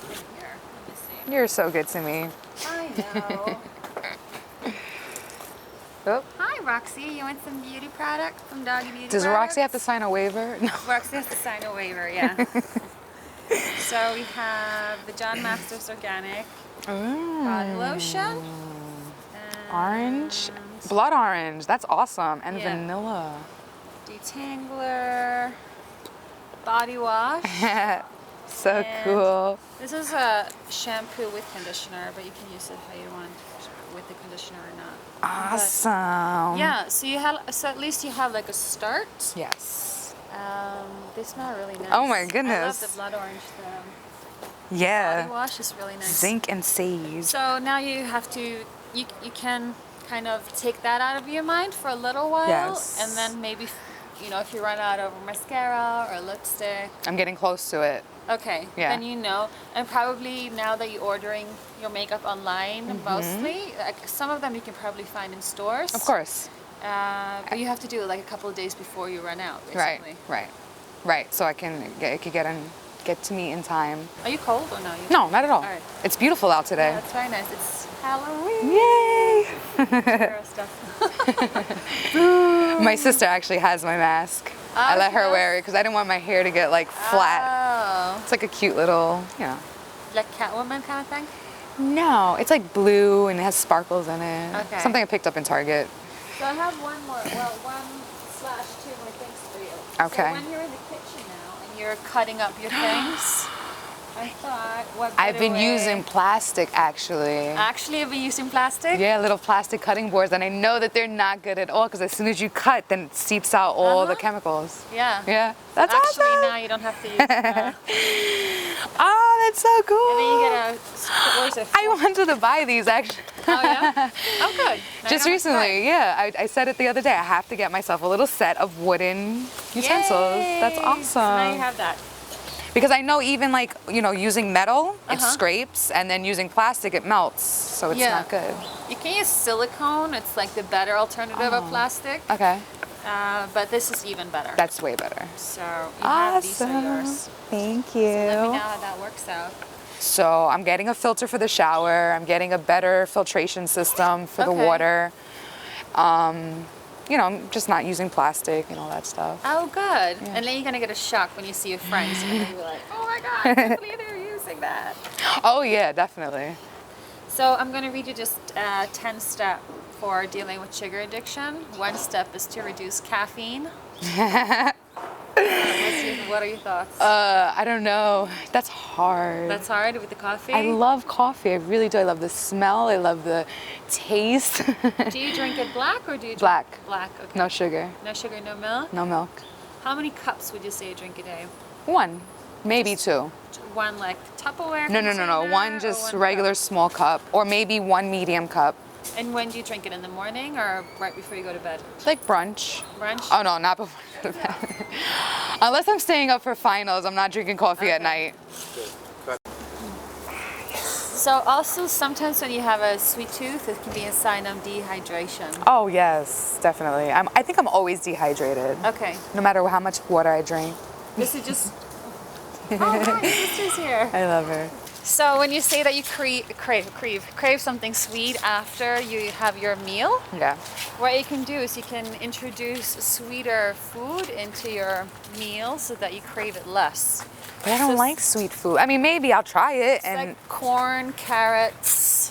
Here, let me see. You're so good to me. I know. Oh. Hi, Roxy. You want some beauty product from Doggy Beauty Does Products? Roxy have to sign a waiver? No. Roxy has to sign a waiver, yeah. So we have the John Masters Organic Body Lotion. Orange. and Blood orange. That's awesome. And Yeah. vanilla. Detangler. Body wash. So And cool. This is a shampoo with conditioner, but you can use it how you want, with the conditioner or not. Awesome. Yeah, so you have, so at least you have like a start. Yes. They smell really nice. Oh my I love goodness. the blood orange. The Yeah. body wash is really nice. Zinc and sage. So now you have to, you can kind of take that out of your mind for a little while, Yes. and then maybe, you know, if you run out of mascara or lipstick. I'm getting close to it. Okay, Yeah. then you know, and probably now that you're ordering your makeup online, mostly, like some of them you can probably find in stores. Of course. But you have to do it like a couple of days before you run out, Right. basically. Right. So I can get to me in time. Are you cold or no? No, not at all. All right. It's beautiful out today. Yeah, it's very nice. It's Halloween. Yay! Hero stuff. My sister actually has my mask. I let her wear it because I didn't want my hair to get like flat. Oh, It's like a cute little, you know. like Catwoman kind of thing. No, it's like blue and it has sparkles in it. Okay. Something I picked up in Target. So I have one more, well, 1/2 more things for you. Okay. So when you're in the kitchen now and you're cutting up your things, I thought, what I've better been way- using plastic actually. Actually, I've been using plastic. Yeah, little plastic cutting boards, and I know that they're not good at all because as soon as you cut, then it seeps out all the chemicals. Yeah. Yeah, that's Actually, awesome. now you don't have to use. And Oh, that's so cool. then you get a. What is it? I wanted to buy these actually. Oh yeah. Oh good. Now Just you don't have to buy recently, yeah. I said it the other day. I have to get myself a little set of wooden utensils. That's Yay! awesome. So now you have that. Because I know even like, you know, using metal, it Uh-huh. scrapes, and then using plastic, it melts. So it's Yeah. not good. You can use silicone. It's like the better alternative of plastic. Okay, But this is even better. that's way better. So you have these are yours. Thank Let me know you. how that works out. So I'm getting a filter for the shower. I'm getting a better filtration system for the Okay. water. You know, I'm just not using plastic and all that stuff. Oh, good. And then you're gonna get a shock when you see your friends. You're gonna be like, oh my god, I can't believe they're using that. Oh yeah, definitely. So I'm gonna read you just 10 step for dealing with sugar addiction. One step is to reduce caffeine. What are your thoughts? I don't know. That's hard. That's hard with the coffee. I love coffee. I really do. I love the smell. I love the taste. Do you drink it black or do you drink Black. Black. Okay. No sugar, No sugar, no milk. no milk. How many cups would you say you drink a day? One, maybe two. One like Tupperware. No. container One or just one regular cup? small cup, or maybe one medium cup. And when do you drink it? In the morning or right before you go to bed? Like brunch. Brunch. Oh no, not before I go to bed. Unless I'm staying up for finals, I'm not drinking coffee at night. So also sometimes when you have a sweet tooth, it can be a sign of dehydration. Oh yes, definitely. I think I'm always dehydrated, Okay. no matter how much water I drink. This is just. Oh, hi, your sister's here. I love her. So when you say that you crave something sweet after you have your meal, Yeah. what you can do is you can introduce sweeter food into your meal so that you crave it less. But I don't So- like sweet food. I mean, maybe I'll try it It's and like corn, carrots,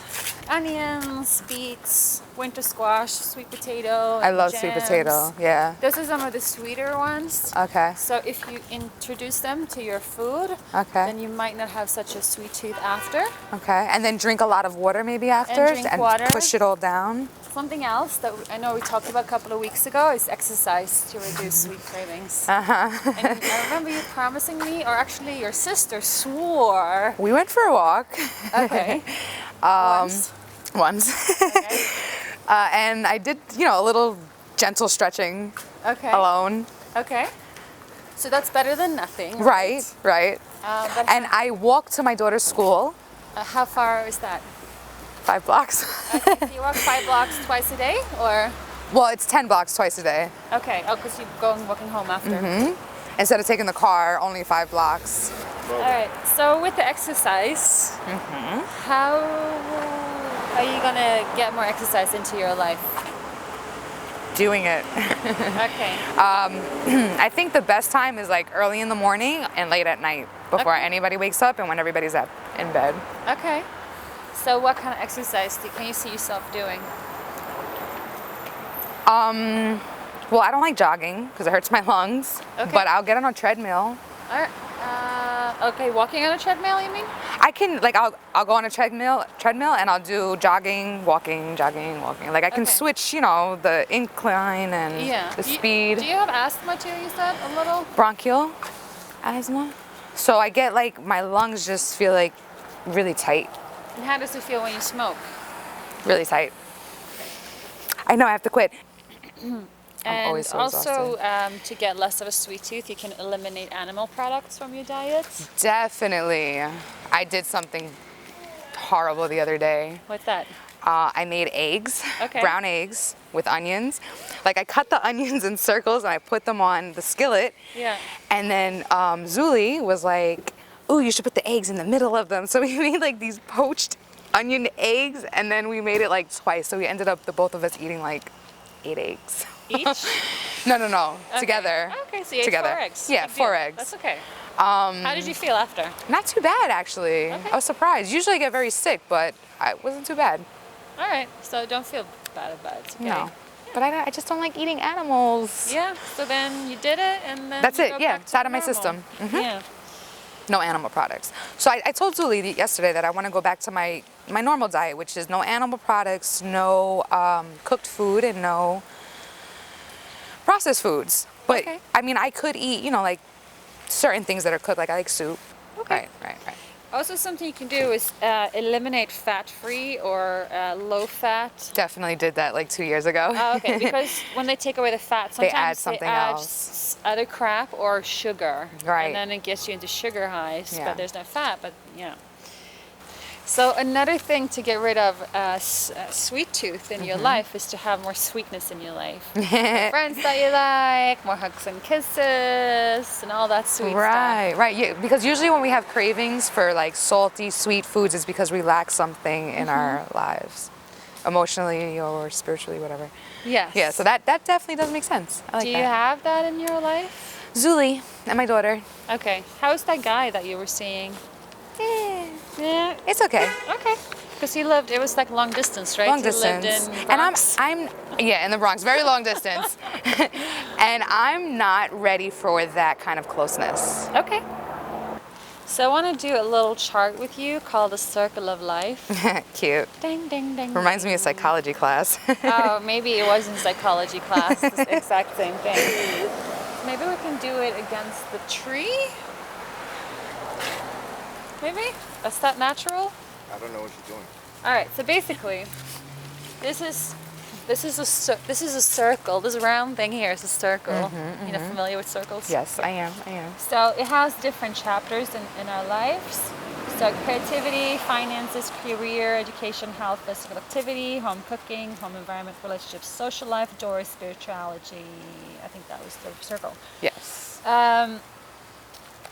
onions, beets, winter squash, sweet potato. I and love sweet jams. potato. Yeah. Those are some of the sweeter ones. Okay. So if you introduce them to your food, Okay. then you might not have such a sweet tooth after. Okay. And then drink a lot of water maybe after drink water. push it all down. Something else that I know we talked about a couple of weeks ago is exercise to reduce sweet cravings. Uh-huh. And I remember you promising me, or actually your sister swore. We went for a walk Okay. Once. once. Okay. And I did, you know, a little gentle stretching Okay. alone. Okay. So that's better than nothing. Right. But And I walked to my daughter's school, how far is that? 5 blocks. Okay, so you walk 5 blocks twice a day, or? Well, it's 10 blocks twice a day. Okay. Oh, because you're walking home after. Instead of taking the car, only 5 blocks. All right. So with the exercise, how are you gonna get more exercise into your life? Doing it. Okay. I think the best time is like early in the morning and late at night before Okay. anybody wakes up and when everybody's up in bed. Okay. So what kind of exercise can you see yourself doing? Well, I don't like jogging because it hurts my lungs. Okay. But I'll get on a treadmill. All right. Okay, walking on a treadmill, you mean? I can like I'll go on a treadmill and I'll do jogging, walking, jogging, walking. Like I can Okay. switch, the incline and Yeah. the Do you- speed. Do you have asthma too? You said a little. Bronchial asthma. So I get like my lungs just feel like really tight, And how does it feel when you smoke? really tight. I know I have to quit. I'm And always so also, to get less of a sweet tooth, you can eliminate animal products from your diet. Definitely. I did something horrible the other day. What's that? I made eggs, Okay. brown eggs with onions. Like I cut the onions in circles and I put them on the skillet. Yeah. And then Zuli was like, "Ooh, you should put the eggs in the middle of them." So we made like these poached onion eggs, and then we made it like twice. So we ended up the both of us eating like 8 eggs. Each? No, Okay. together. Okay, so you ate Together. 4 eggs. Yeah, Big 4 deal. eggs. That's okay. How did you feel after? Not too bad actually. Okay. I was surprised. Usually I get very sick, but it wasn't too bad. All right, so don't feel bad about it. It's okay. No. But I just don't like eating animals. Yeah, so then you did it, and then That's you it, go yeah, back it's to out of my normal. system. Yeah. No animal products. So I told Zuli yesterday that I want to go back to my normal diet, which is no animal products, no cooked food, and no processed foods. But Okay. I mean, I could eat, like certain things that are cooked. Like I like soup. Okay. Right. Also, something you can do is eliminate fat-free or low-fat. Definitely did that like 2 years ago. Oh, okay, because when they take away the fat, They sometimes add something add else. other crap or sugar. Right. And then it gets you into sugar highs, Yeah. but there's no fat, but yeah. So another thing to get rid of sweet tooth in your life is to have more sweetness in your life. Friends that you like, more hugs and kisses, and all that sweet stuff. Right. Yeah, because usually when we have cravings for like salty, sweet foods, it's because we lack something in our lives, emotionally or spiritually, whatever. Yes. Yeah, so that definitely does make sense. I like Do you that. have that in your life? Zuli and my daughter. Okay. How's that guy that you were seeing? Yeah. It's okay. Okay. Because it was like long distance, right? Long He distance. lived in And Bronx. in the Bronx, very long distance. And I'm not ready for that kind of closeness. Okay. So I want to do a little chart with you called the Circle of Life. Cute. Ding, ding, ding. Reminds me of psychology class. Oh, maybe it was in psychology class. It's the exact same thing. Maybe we can do it against the tree? Maybe? Is that natural? I don't know what you're doing. All right. So basically, this is a circle. This round thing here is a circle. You know, familiar with circles? Yes, I am. So it has different chapters in our lives. So creativity, finances, career, education, health, physical activity, home cooking, home environment, relationships, social life, joy, spirituality. I think that was the circle. Yes.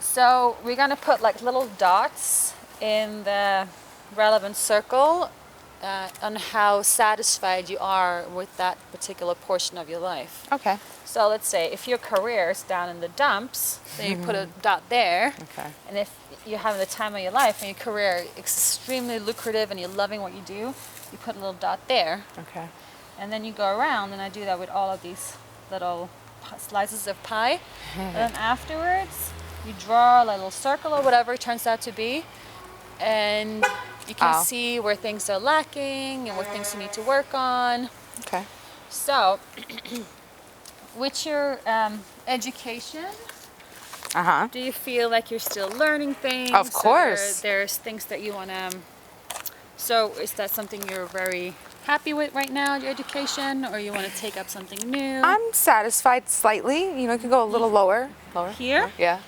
So we're gonna put like little dots in the relevant circle on how satisfied you are with that particular portion of your life. Okay. So let's say if your career is down in the dumps, then you put a dot there. Okay. And if you're having the time of your life and your career is extremely lucrative and you're loving what you do, you put a little dot there. Okay. And then you go around, and I do that with all of these little slices of pie. And then afterwards, you draw a little circle or whatever it turns out to be. And you can Wow. see where things are lacking and what things you need to work on. Okay. So, with your education, do you feel like you're still learning things? Of or course. there's things that you want to. So, is that something you're very happy with right now, your education, or you want to take up something new? I'm satisfied slightly. It could go a little lower. Lower. Here? Yeah.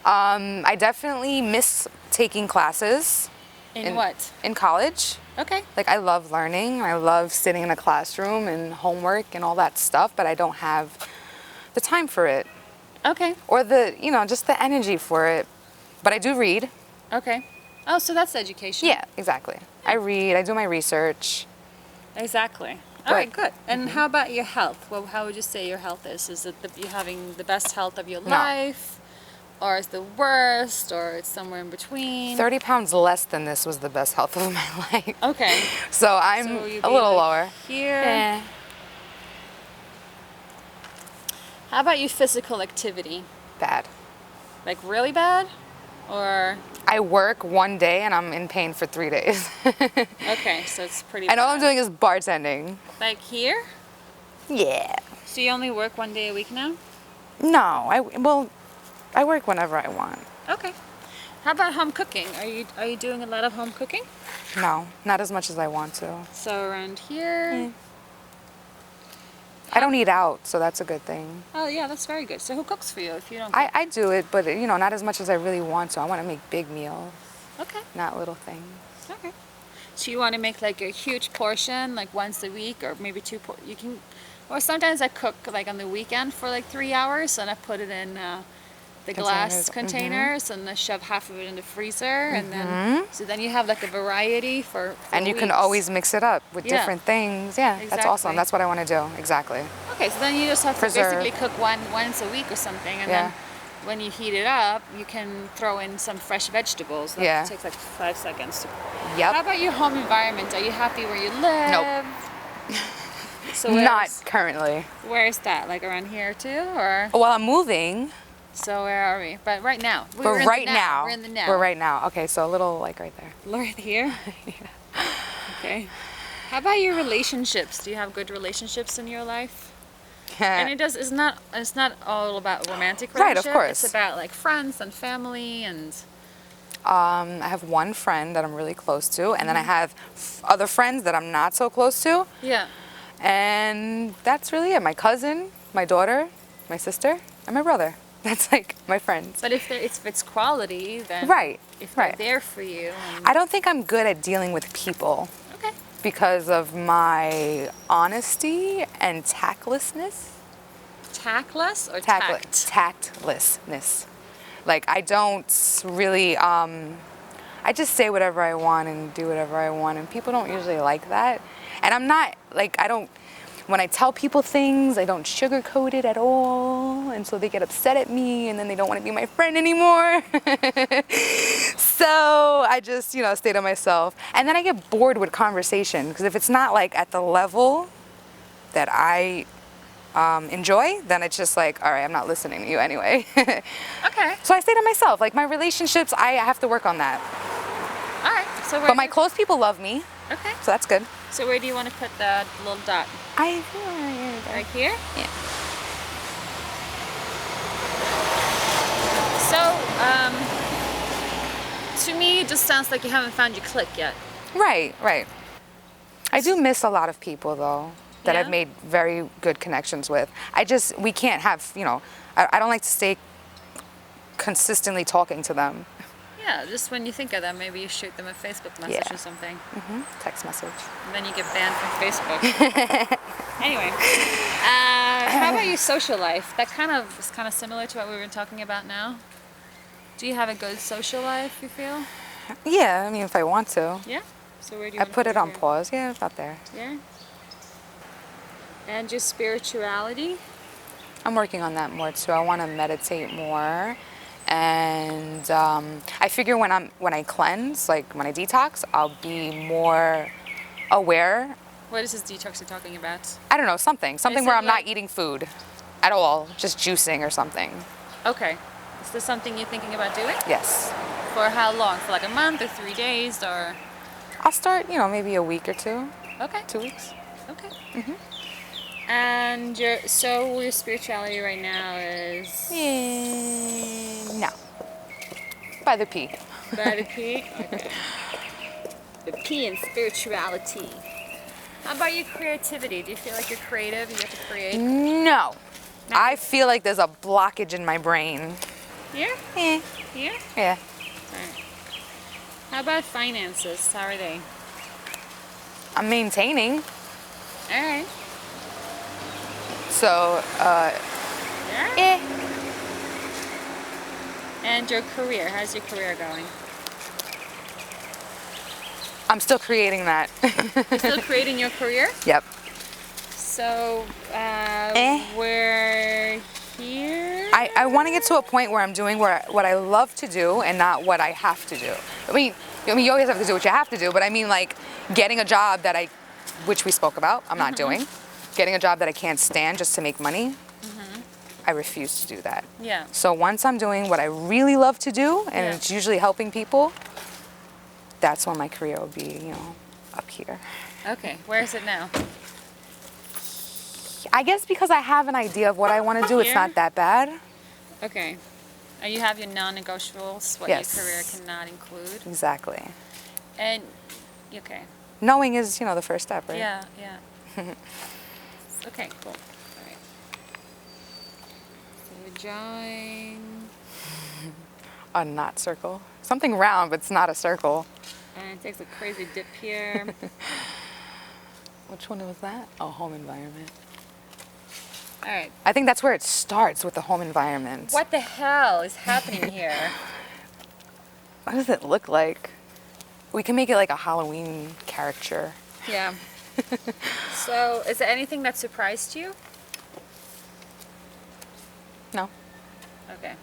I definitely miss taking classes. In what? In college. Okay. Like I love learning. I love sitting in a classroom and homework and all that stuff, but I don't have the time for it Okay. or just the energy for it. But I do read. Okay. Oh, so that's education. Yeah, exactly. I read. I do my research. Exactly. But- All right, good. And how about your health? Well, how would you say your health is? Is it you having the best health of your No. life? Or is the worst? Or it's somewhere in between? 30 pounds less than this was the best health of my life. Okay. So I'm So you'd a be little like lower. Here. Yeah. How about your physical activity? Bad. Like really bad? Or I work one day and I'm in pain for 3 days. okay, so it's pretty And all I'm bad. doing is bartending. Like here? Yeah. So you only work 1 day a week now? No, I work whenever I want. Okay. How about home cooking? Are you doing a lot of home cooking? No, not as much as I want to. So around here. I don't eat out, so that's a good thing. Oh yeah, that's very good. So who cooks for you if you don't? I do it, but not as much as I really want to. I want to make big meals, Okay. not little things. Okay. So you want to make like a huge portion, like once a week, or maybe you can, or sometimes I cook like on the weekend for like 3 hours, and I put it in the glass containers, and I shove half of it in the freezer, and then you have like a variety for And you can weeks. always mix it up with Yeah. different things. Yeah, that's Exactly. awesome. That's what I want to do. Exactly. Okay, so then you just have to Preserve. basically cook once a week or something, and Yeah. then when you heat it up, you can throw in some fresh vegetables. That Yeah. takes like 5 seconds to. How Yep. about your home environment? Are you happy where you live? Nope. So Not currently. where is that? Like around here too, or Well, I'm moving. so where are we? But right now, But right now. we're in the now. We're right now. Okay, so a little like right there. Right here. Okay. How about your relationships? Do you have good relationships in your life? And it's not all about romantic Right, relationships. of course. It's about like friends and family and. I have one friend that I'm really close to, and then I have other friends that I'm not so close to, Yeah. and that's really it. My cousin, my daughter, my sister, and my brother. That's like my friends. But if it's quality, then Right, if they're right. there for you. And, I don't think I'm good at dealing with people okay. because of my honesty and tactlessness. Tactless or tact? Tactlessness. Like I don't really, I just say whatever I want and do whatever I want, and people don't usually like that. And I'm not like, when I tell people things, I don't sugarcoat it at all, and so they get upset at me, and then they don't want to be my friend anymore. So I just, stay to myself. And then I get bored with conversation, because if it's not like at the level that I enjoy, then it's just like, all right, I'm not listening to you anyway. Okay. So I stay to myself. Like my relationships, I have to work on that. All right. So where But my close people love me, okay. so that's good. So where do you want to put the little dot? Right here? Yeah. So, to me, it just sounds like you haven't found your clique yet. Right. I do miss a lot of people though that Yeah? I've made very good connections with. We can't have, I don't like to stay consistently talking to them. Yeah, just when you think of them, maybe you shoot them a Facebook message Yeah. or something. Text message. And then you get banned from Facebook. Anyway, how about your social life? That is kind of similar to what we've been talking about now. Do you have a good social life, you feel? Yeah, I mean, if I want to. Yeah? So where do you I want to put it on here? pause. Yeah, it's not there. Yeah? And your spirituality? I'm working on that more too. I want to meditate more, and I figure when I cleanse, like when I detox, I'll be more aware. What is this detox you're talking about? I don't know, something Is where it I'm like- not eating food at all, just juicing or something. Okay. Is this something you're thinking about doing? Yes, For how long? For like a month or 3 days or? I'll start. Maybe a week or two, Okay. 2 weeks. Okay. And your spirituality right now is No, by the P. by the P. Okay. The P in spirituality. How about your creativity? Do you feel like you're creative? You have to create. No, I feel like there's a blockage in my brain. Here? Eh, Here? yeah. Alright. How about finances? How are they? I'm maintaining. Alright. So, Yeah? eh. And your career, how's your career going? I'm still creating that. You're still creating your career? Yep. So, we're here? I want to get to a point where I'm doing what I love to do and not what I have to do. I mean, you always have to do what you have to do, but I mean, like, getting a job which we spoke about, I'm not doing. Getting a job that I can't stand just to make money, I refuse to do that. Yeah. So once I'm doing what I really love to do, and it's usually helping people, that's when my career will be, up here. Okay, where is it now? I guess because I have an idea of what I want to do, it's not that bad. Okay. You have your non-negotiables, what Yes. your career cannot include. Exactly. And, okay. Knowing is, the first step, right? Yeah, yeah. Okay, cool. All right. So we're drawing. A knot circle. Something round, but it's not a circle. And it takes a crazy dip here. Which one was that? Oh, home environment. All right. I think that's where it starts, with the home environment. What the hell is happening here? What does it look like? We can make it like a Halloween caricature. Yeah. So, is there anything that surprised you? No. Okay.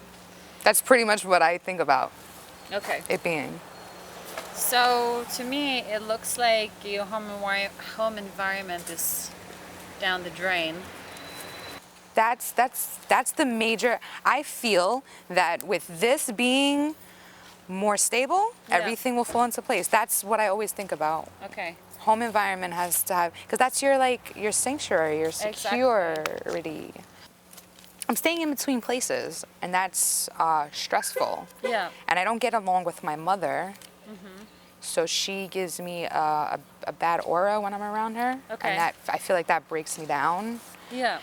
That's pretty much what I think about Okay. it being. So, to me, it looks like your home environment is down the drain. That's the major. I feel that with this being more stable, Yeah. everything will fall into place. That's what I always think about. Okay. Home environment has to have, because that's your sanctuary, your security. I'm staying in between places, and that's stressful. Yeah. And I don't get along with my mother, so she gives me a bad aura when I'm around her. Okay. And that, I feel like that breaks me down. Yeah.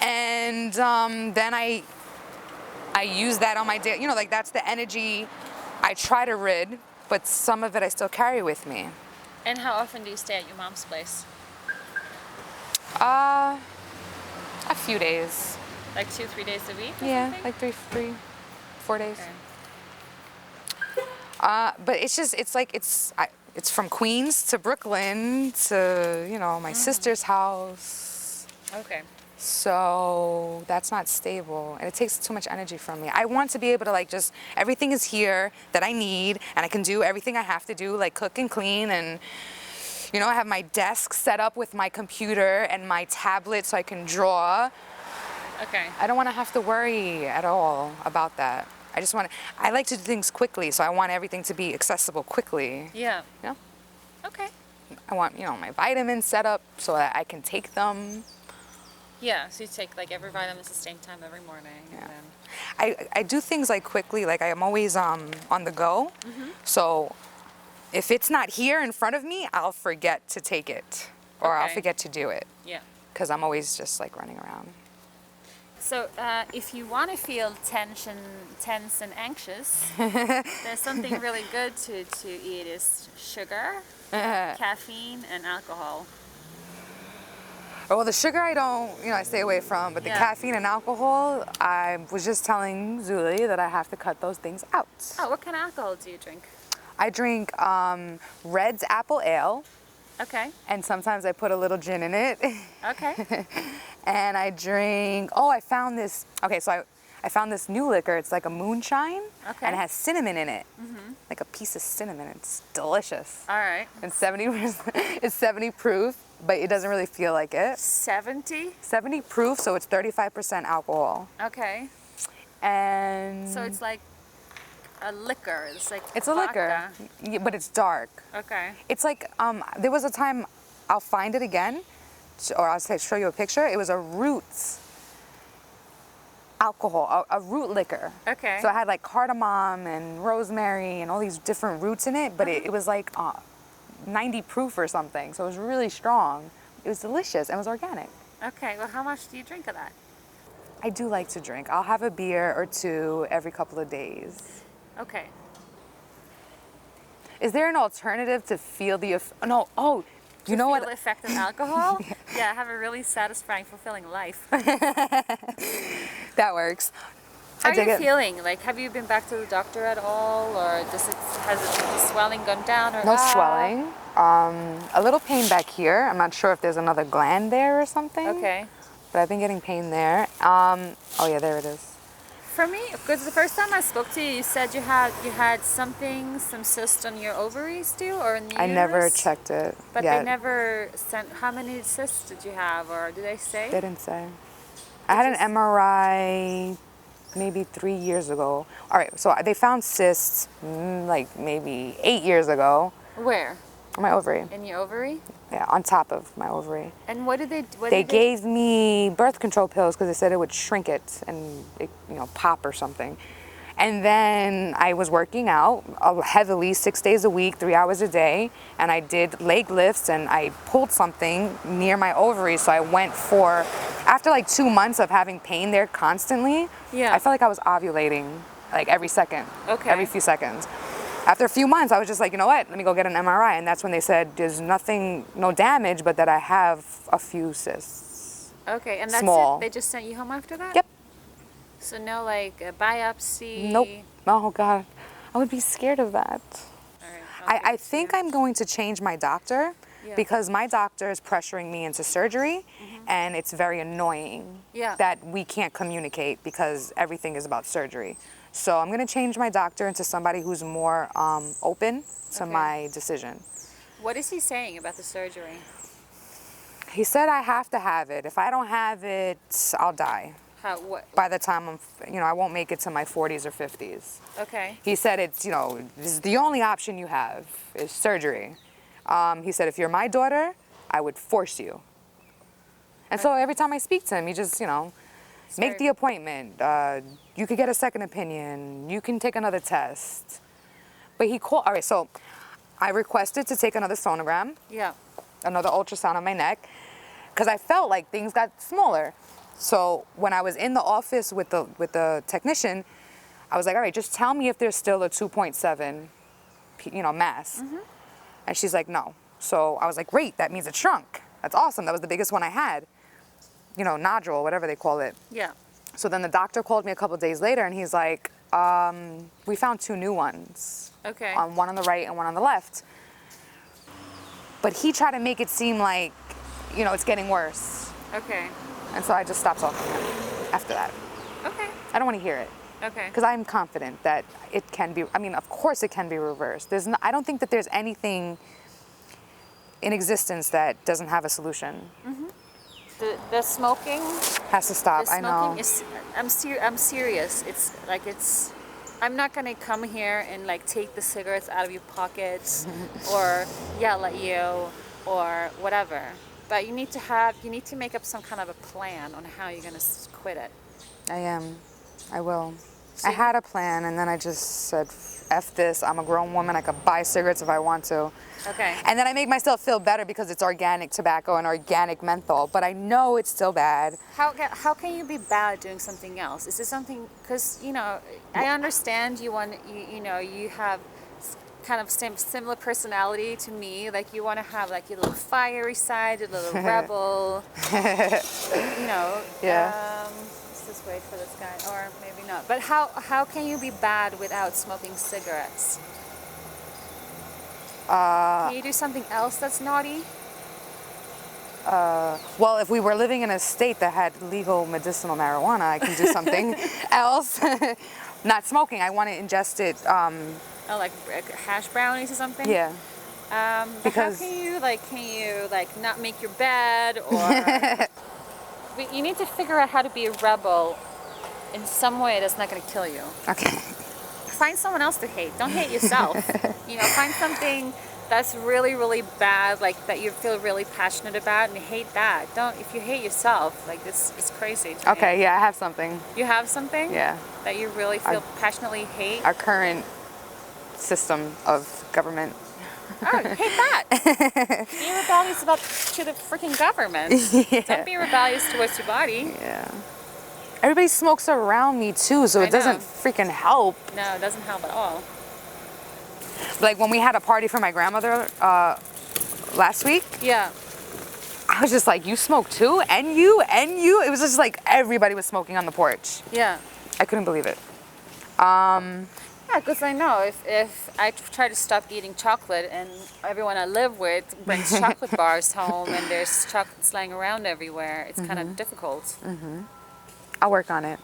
And then I use that on my day. That's the energy I try to rid, but some of it I still carry with me. And how often do you stay at your mom's place? A few days. Like 2-3 days a week? Or Yeah, something? like 4 days. Okay. But it's from Queens to Brooklyn to, my sister's house. Okay. So that's not stable, and it takes too much energy from me. I want to be able to everything is here that I need, and I can do everything I have to do, like cook and clean, and I have my desk set up with my computer and my tablet so I can draw. Okay. I don't want to have to worry at all about that. I like to do things quickly, so I want everything to be accessible quickly. Yeah. You know? Okay. I want, my vitamins set up so that I can take them. Yeah, so you take like every vitamin at the same time every morning. Yeah. And then... I do things quickly, I'm always on the go. So if it's not here in front of me, I'll forget to take it, or I'll Okay. forget to do it, Yeah. because I'm always just running around. So if you want to feel tense and anxious, there's something really good to eat is sugar, caffeine, and alcohol. Well, the sugar I stay away from, but the Yeah. caffeine and alcohol, I was just telling Zuli that I have to cut those things out. Oh, what kind of alcohol do you drink? I drink Red's Apple Ale, Okay. and sometimes I put a little gin in it. Okay. And I drink, I found this, I found this new liquor. It's like a moonshine, Okay. and it has cinnamon in it, like a piece of cinnamon. It's delicious. All right. And 70%, it's 70 proof, but it doesn't really feel like it. 70? 70 proof, so it's 35% alcohol. Okay. And So it's like a liquor. It's like it's a liquor, vodka. yeah, but it's dark. Okay. It's like, there was a time, I'll find it again, or I'll show you a picture. It was a roots alcohol, a root liquor. Okay. So it had like cardamom and rosemary and all these different roots in it, but it was like 90 proof or something. So it was really strong. It was delicious and it was organic. Okay. Well, how much do you drink of that? I do like to drink. I'll have a beer or two every couple of days. Okay. Is there an alternative to feel the no? Oh, you know Feel what? the effect of alcohol? Yeah, have a really satisfying, fulfilling life. That works. How I are dig you it. feeling? Like, have you been back to the doctor at all, or has the swelling gone down or No up? swelling. A little pain back here. I'm not sure if there's another gland there or something. Okay. But I've been getting pain there. Oh yeah, there it is. For me, because the first time I spoke to you, you said you had some cyst on your ovaries too, or in the I never uterus? checked it. But yet. they never sent. How many cysts did you have, or did they say? They didn't say. I had an just- MRI maybe 3 years ago. All right, so they found cysts like maybe 8 years ago Where? on my ovary. In your ovary? Yeah, on top of my ovary. And what did they? They gave me birth control pills because they said it would shrink it and it, pop or something. And then I was working out heavily 6 days a week, 3 hours a day, and I did leg lifts and I pulled something near my ovaries. So I went for, after like 2 months of having pain there constantly, Yeah. I felt like I was ovulating like every second, Okay. every few seconds. After a few months, I was just like, you know what, let me go get an MRI. And that's when they said there's nothing, no damage, but that I have a few cysts. Okay, and that's Small. it. They just sent you home after that. Yep. So no, like a biopsy. Nope. Oh God, I would be scared of that. All right, I think I'm going to change my doctor Yeah. because my doctor is pressuring me into surgery and it's very annoying Yeah. that we can't communicate because everything is about surgery. So I'm going to change my doctor into somebody who's more open to Okay. my decision. What is he saying about the surgery? He said I have to have it. If I don't have it, I'll die. How? What? By the time I won't make it to my 40s or 50s. Okay. He said it's, this is the only option you have is surgery. He said, if you're my daughter, I would force you. And so every time I speak to him, he just, make the appointment. You could get a second opinion. You can take another test. But he called, all right, so I requested to take another sonogram, Yeah. another ultrasound on my neck, because I felt like things got smaller. So when I was in the office with the technician, I was like, all right, just tell me if there's still a 2.7, mass. And she's like, no. So I was like, great, that means it shrunk. That's awesome. That was the biggest one I had. Nodule, whatever they call it. Yeah. So then the doctor called me a couple days later and he's like, we found 2 new ones. Okay. One on the right and one on the left. But he tried to make it seem like, it's getting worse. Okay. And so I just stopped talking to him after that. Okay. I don't want to hear it. Okay. Because I'm confident that it can be, of course it can be reversed. I don't think that there's anything in existence that doesn't have a solution. The smoking. Has to stop, The I know. smoking is. I'm serious. I'm not gonna come here and like take the cigarettes out of your pockets or yell at you or whatever. But you need to make up some kind of a plan on how you're gonna quit it. I am. I will. I had a plan and then I just said, F this, I'm a grown woman, I could buy cigarettes if I want to. Okay. And then I make myself feel better because it's organic tobacco and organic menthol, but I know it's still bad. How can you be bad doing something else? Is this something, because I understand you have kind of similar personality to me, like you want to have like your little fiery side, your little rebel, Yeah. let's just wait for this guy, or maybe not. But how can you be bad without smoking cigarettes? Can you do something else that's naughty? Well, if we were living in a state that had legal medicinal marijuana, I can do something else. Not smoking. I want to ingest it. Oh, like hash brownies or something? Yeah. But Because- how can you not make your bed, or you need to figure out how to be a rebel in some way that's not going to kill you. Okay. Find someone else to hate. Don't hate yourself. Find something that's really, really bad, like that you feel really passionate about, and hate that. If you hate yourself, like this is crazy to me. Okay, yeah, I have something. You have something? Yeah. That you really feel passionately hate? Our current system of government. Oh, hate that. Be rebellious to the freaking government. Don't be rebellious towards your body. Yeah. Everybody smokes around me too, so I it doesn't know. freaking help. No, it doesn't help at all. Like when we had a party for my grandmother last week, Yeah. I was just like, you smoke too? And you? And you? It was just like everybody was smoking on the porch. Yeah. I couldn't believe it. Yeah, because I know if I try to stop eating chocolate and everyone I live with brings chocolate bars home and there's chocolates lying around everywhere, it's kind of difficult. I'll work on it.